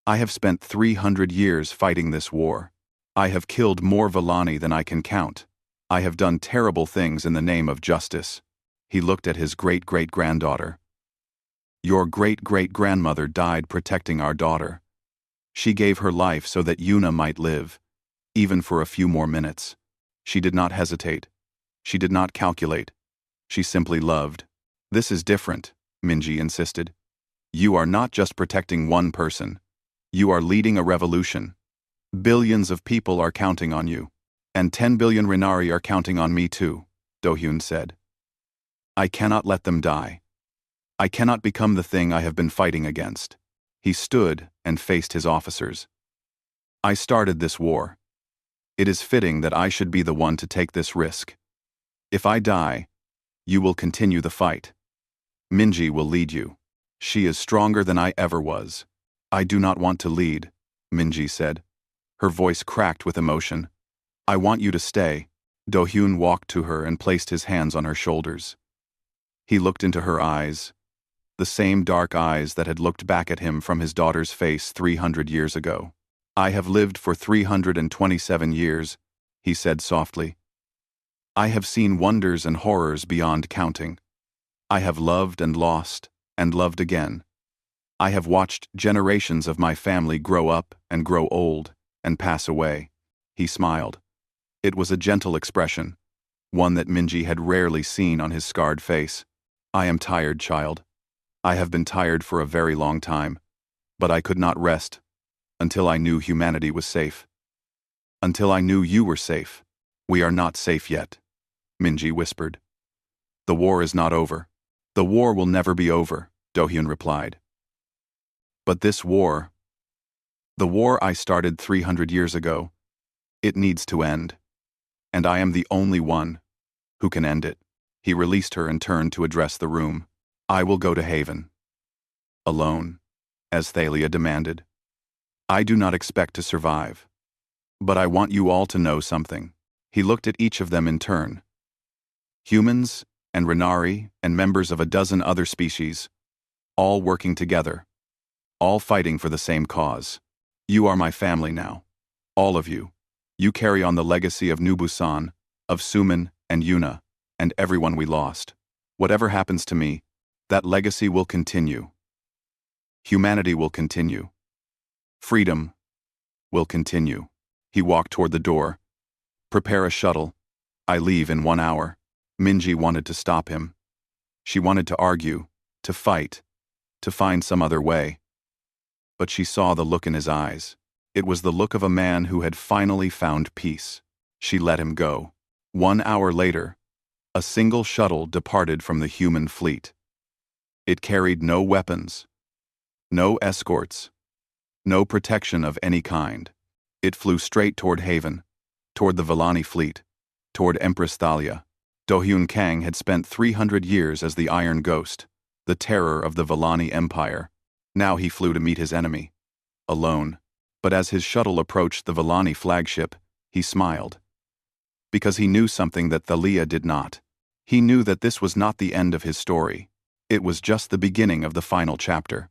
I have spent 300 years fighting this war. I have killed more Villani than I can count. I have done terrible things in the name of justice. He looked at his great-great-granddaughter. Your great-great-grandmother died protecting our daughter. She gave her life so that Yuna might live, even for a few more minutes. She did not hesitate. She did not calculate. She simply loved. This is different, Minji insisted. You are not just protecting one person. You are leading a revolution. Billions of people are counting on you. And 10 billion Renari are counting on me too, Do-Hyun said. I cannot let them die. I cannot become the thing I have been fighting against. He stood and faced his officers. I started this war. It is fitting that I should be the one to take this risk. If I die, You will continue the fight. Minji will lead you. She is stronger than I ever was. I do not want to lead, Minji said. Her voice cracked with emotion. I want you to stay. Do-hyun walked to her and placed his hands on her shoulders. He looked into her eyes, the same dark eyes that had looked back at him from his daughter's face 300 years ago. I have lived for 327 years, he said softly. I have seen wonders and horrors beyond counting. I have loved and lost, and loved again. I have watched generations of my family grow up and grow old and pass away. He smiled. It was a gentle expression, one that Minji had rarely seen on his scarred face. I am tired, child. I have been tired for a very long time, but I could not rest until I knew humanity was safe. Until I knew you were safe. We are not safe yet, Minji whispered. The war is not over. The war will never be over, Do-hyun replied. But this war, the war I started 300 years ago, it needs to end. And I am the only one who can end it. He released her and turned to address the room. I will go to Haven. Alone, as Thalia demanded. I do not expect to survive. But I want you all to know something. He looked at each of them in turn. Humans and Renari and members of a dozen other species, all working together, all fighting for the same cause. You are my family now. All of you. You carry on the legacy of Nubusan, of Suman and Yuna, and everyone we lost. Whatever happens to me, that legacy will continue. Humanity will continue. Freedom will continue. He walked toward the door. Prepare a shuttle. I leave in 1 hour. Minji wanted to stop him. She wanted to argue, to fight, to find some other way. But she saw the look in his eyes. It was the look of a man who had finally found peace. She let him go. 1 hour later, a single shuttle departed from the human fleet. It carried no weapons, no escorts, no protection of any kind. It flew straight toward Haven, toward the Villani fleet, toward Empress Thalia. Do-hyun Kang had spent 300 years as the Iron Ghost, the terror of the Villani Empire. Now he flew to meet his enemy, alone. But as his shuttle approached the Villani flagship, he smiled. Because he knew something that Thalia did not. He knew that this was not the end of his story. It was just the beginning of the final chapter.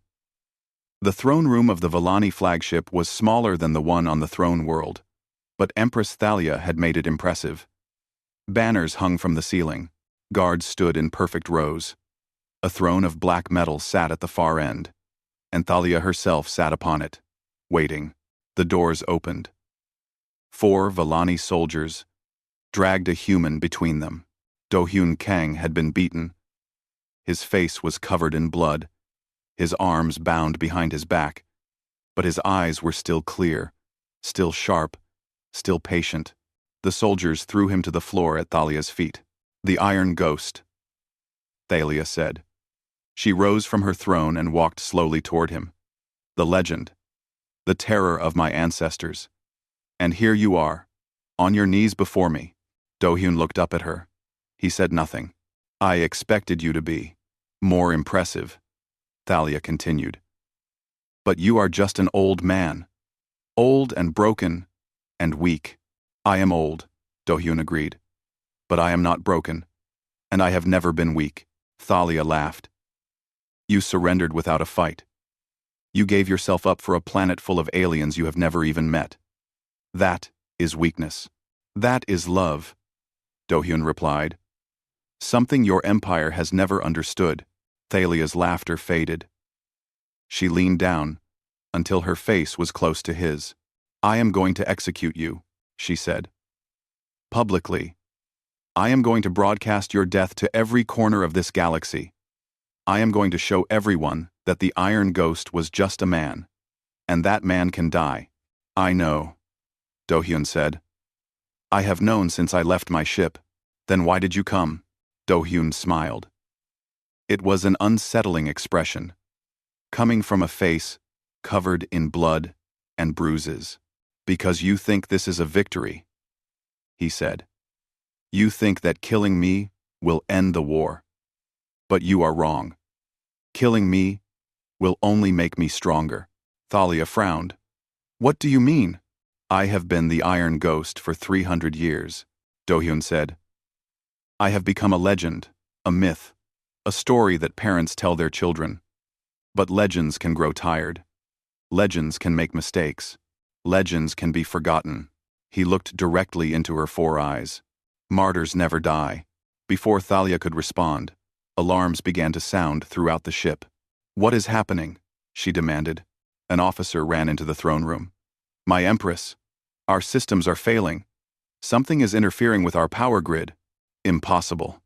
The throne room of the Villani flagship was smaller than the one on the throne world, but Empress Thalia had made it impressive. Banners hung from the ceiling. Guards stood in perfect rows. A throne of black metal sat at the far end, and Thalia herself sat upon it, waiting. The doors opened. 4 Villani soldiers dragged a human between them. Do-hyun Kang had been beaten. His face was covered in blood, his arms bound behind his back, but his eyes were still clear, still sharp, still patient. The soldiers threw him to the floor at Thalia's feet. The Iron Ghost, Thalia said. She rose from her throne and walked slowly toward him. The legend, the terror of my ancestors. And here you are, on your knees before me. Do-hyun looked up at her. He said nothing. I expected you to be more impressive, Thalia continued. But you are just an old man. Old and broken and weak. I am old, Do-hyun agreed. But I am not broken, and I have never been weak. Thalia laughed. You surrendered without a fight. You gave yourself up for a planet full of aliens you have never even met. That is weakness. That is love, Do-hyun replied. Something your empire has never understood. Thalia's laughter faded. She leaned down until her face was close to his. I am going to execute you, she said. Publicly. I am going to broadcast your death to every corner of this galaxy. I am going to show everyone that the Iron Ghost was just a man, and that man can die. I know, Do-hyun said. I have known since I left my ship. Then why did you come? Do-hyun smiled. It was an unsettling expression, coming from a face covered in blood and bruises. Because you think this is a victory, he said. You think that killing me will end the war. But you are wrong. Killing me will only make me stronger. Thalia frowned. What do you mean? I have been the Iron Ghost for 300 years, Do-hyun said. I have become a legend, a myth, a story that parents tell their children. But legends can grow tired. Legends can make mistakes. Legends can be forgotten. He looked directly into her 4 eyes. Martyrs never die. Before Thalia could respond, alarms began to sound throughout the ship. What is happening? She demanded. An officer ran into the throne room. My Empress, our systems are failing. Something is interfering with our power grid. Impossible.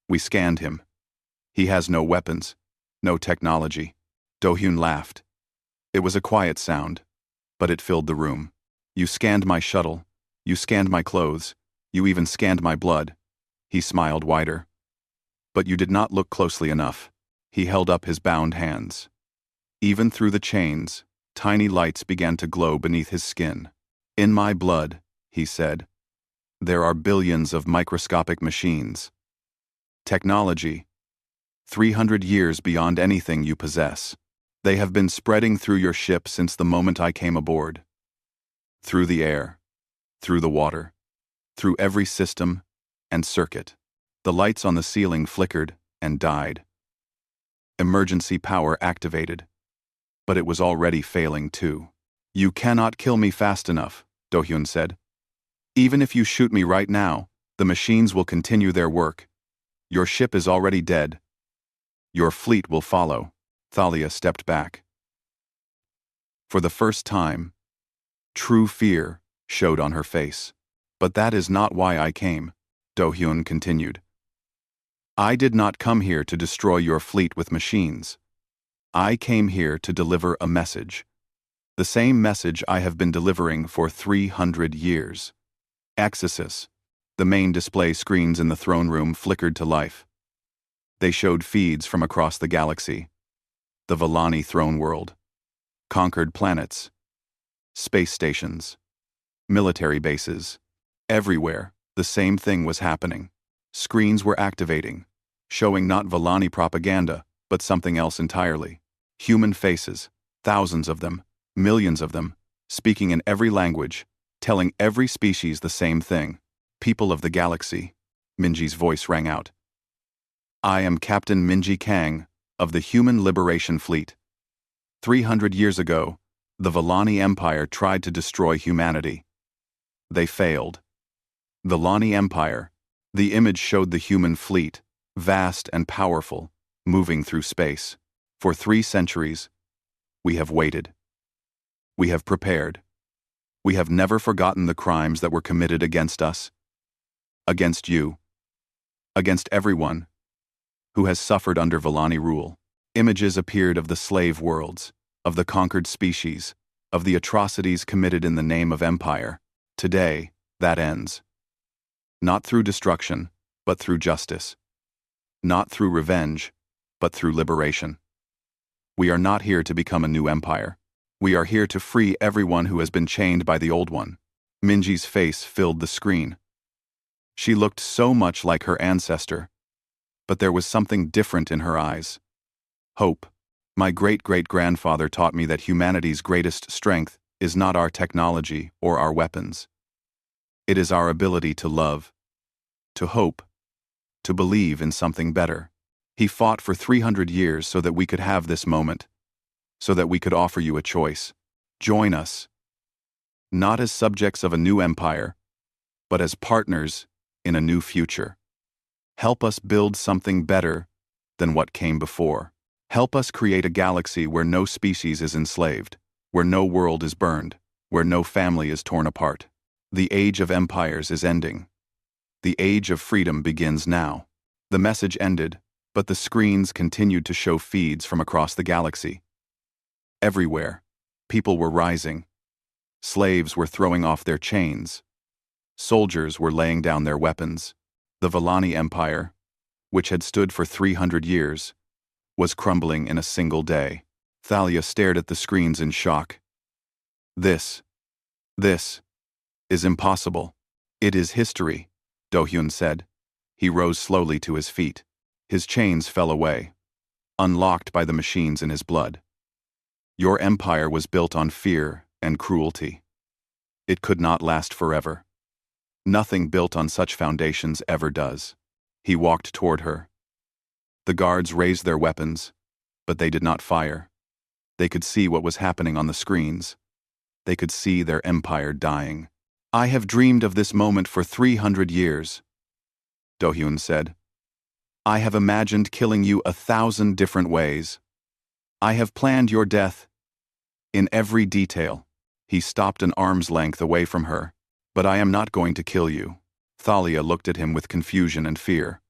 We scanned him. He has no weapons, no technology. Do-hyun laughed. It was a quiet sound, but it filled the room. You scanned my shuttle. You scanned my clothes. You even scanned my blood. He smiled wider. But you did not look closely enough. He held up his bound hands. Even through the chains, tiny lights began to glow beneath his skin. In my blood, he said, there are billions of microscopic machines. Technology, 300 years beyond anything you possess. They have been spreading through your ship since the moment I came aboard. Through the air, through the water, through every system and circuit. The lights on the ceiling flickered and died. Emergency power activated. But it was already failing too. You cannot kill me fast enough, Do-hyun said. Even if you shoot me right now, the machines will continue their work. Your ship is already dead. Your fleet will follow. Thalia stepped back. For the first time, true fear showed on her face. But that is not why I came, Do-hyun continued. I did not come here to destroy your fleet with machines. I came here to deliver a message. The same message I have been delivering for 300 years. Axis. The main display screens in the throne room flickered to life. They showed feeds from across the galaxy. The Vellani throne world. Conquered planets. Space stations. Military bases. Everywhere, the same thing was happening. Screens were activating, showing not Vellani propaganda, but something else entirely. Human faces, thousands of them, millions of them, speaking in every language, telling every species the same thing. People of the galaxy. Minji's voice rang out. I am Captain Minji Kang, of the Human Liberation Fleet. 300 years ago, the Vellani Empire tried to destroy humanity. They failed. Vellani Empire. The image showed the human fleet, vast and powerful, moving through space. For 3 centuries, we have waited. We have prepared. We have never forgotten the crimes that were committed against us. Against you. Against everyone who has suffered under Vellani rule. Images appeared of the slave worlds, of the conquered species, of the atrocities committed in the name of empire. Today, that ends. Not through destruction, but through justice. Not through revenge, but through liberation. We are not here to become a new empire. We are here to free everyone who has been chained by the old one. Minji's face filled the screen. She looked so much like her ancestor, but there was something different in her eyes. Hope. My great-great-grandfather taught me that humanity's greatest strength is not our technology or our weapons. It is our ability to love, to hope, to believe in something better. He fought for 300 years so that we could have this moment, so that we could offer you a choice. Join us, not as subjects of a new empire, but as partners in a new future. Help us build something better than what came before. Help us create a galaxy where no species is enslaved, where no world is burned, where no family is torn apart. The age of empires is ending. The age of freedom begins now. The message ended, but the screens continued to show feeds from across the galaxy. Everywhere, people were rising. Slaves were throwing off their chains. Soldiers were laying down their weapons. The Vellani Empire, which had stood for 300 years, was crumbling in a single day. Thalia stared at the screens in shock. This is impossible. It is history, Do-hyun said. He rose slowly to his feet. His chains fell away, unlocked by the machines in his blood. Your empire was built on fear and cruelty. It could not last forever. Nothing built on such foundations ever does. He walked toward her. The guards raised their weapons, but they did not fire. They could see what was happening on the screens. They could see their empire dying. I have dreamed of this moment for 300 years, Do-hyun said. I have imagined killing you 1,000 different ways. I have planned your death in every detail. He stopped an arm's length away from her. But I am not going to kill you. Thalia looked at him with confusion and fear.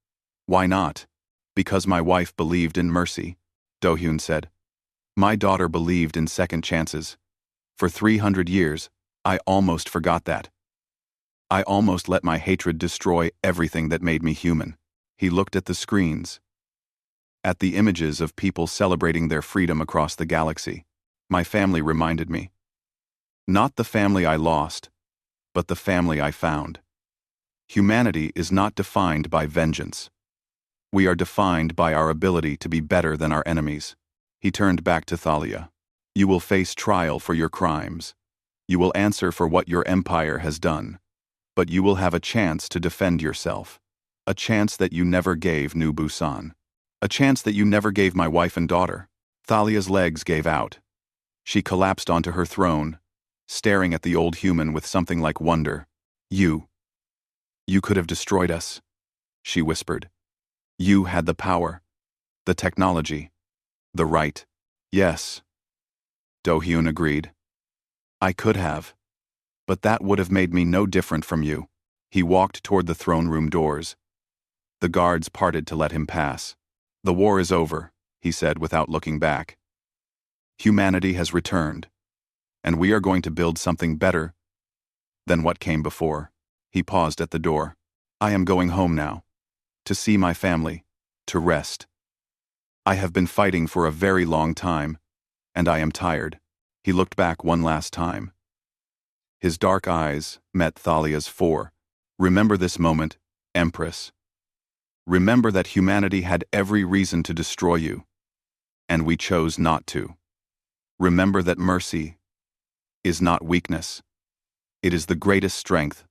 Why not? Because my wife believed in mercy, Do-hyun said. My daughter believed in second chances. For 300 years, I almost forgot that. I almost let my hatred destroy everything that made me human. He looked at the screens, at the images of people celebrating their freedom across the galaxy. My family reminded me. Not the family I lost, but the family I found. Humanity is not defined by vengeance. We are defined by our ability to be better than our enemies. He turned back to Thalia. You will face trial for your crimes. You will answer for what your empire has done. But you will have a chance to defend yourself. A chance that you never gave New Busan. A chance that you never gave my wife and daughter. Thalia's legs gave out. She collapsed onto her throne, staring at the old human with something like wonder. You could have destroyed us, she whispered. You had the power, the technology, the right. Yes, Do-hyun agreed. I could have. But that would have made me no different from you. He walked toward the throne room doors. The guards parted to let him pass. The war is over, he said without looking back. Humanity has returned, and we are going to build something better than what came before. He paused at the door. I am going home now. To see my family. To rest. I have been fighting for a very long time, and I am tired. He looked back one last time. His dark eyes met Thalia's. Remember this moment, Empress. Remember that humanity had every reason to destroy you, and we chose not to. Remember that mercy is not weakness. It is the greatest strength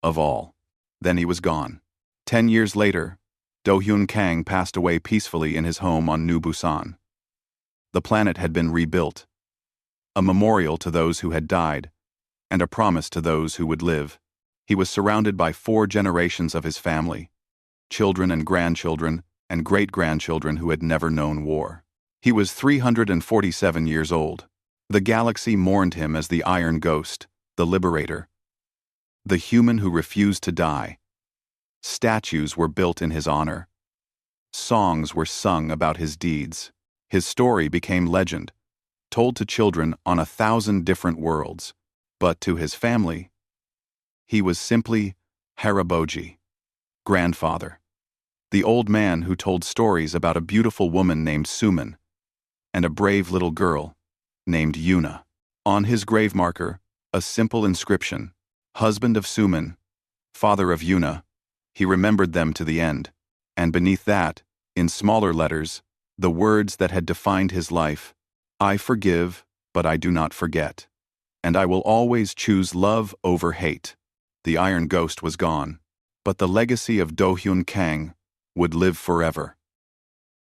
of all. Then he was gone. 10 years later, Do-hyun Kang passed away peacefully in his home on New Busan. The planet had been rebuilt, a memorial to those who had died, and a promise to those who would live. He was surrounded by 4 generations of his family, children and grandchildren and great-grandchildren who had never known war. He was 347 years old. The galaxy mourned him as the Iron Ghost, the Liberator, the human who refused to die. Statues were built in his honor. Songs were sung about his deeds. His story became legend, told to children on 1,000 different worlds. But to his family, he was simply Haraboji, grandfather, the old man who told stories about a beautiful woman named Suman and a brave little girl named Yuna. On his grave marker, a simple inscription, husband of Suman, father of Yuna. He remembered them to the end, and beneath that, in smaller letters, the words that had defined his life, I forgive, but I do not forget. And I will always choose love over hate. The Iron Ghost was gone, but the legacy of Do-hyun Kang would live forever.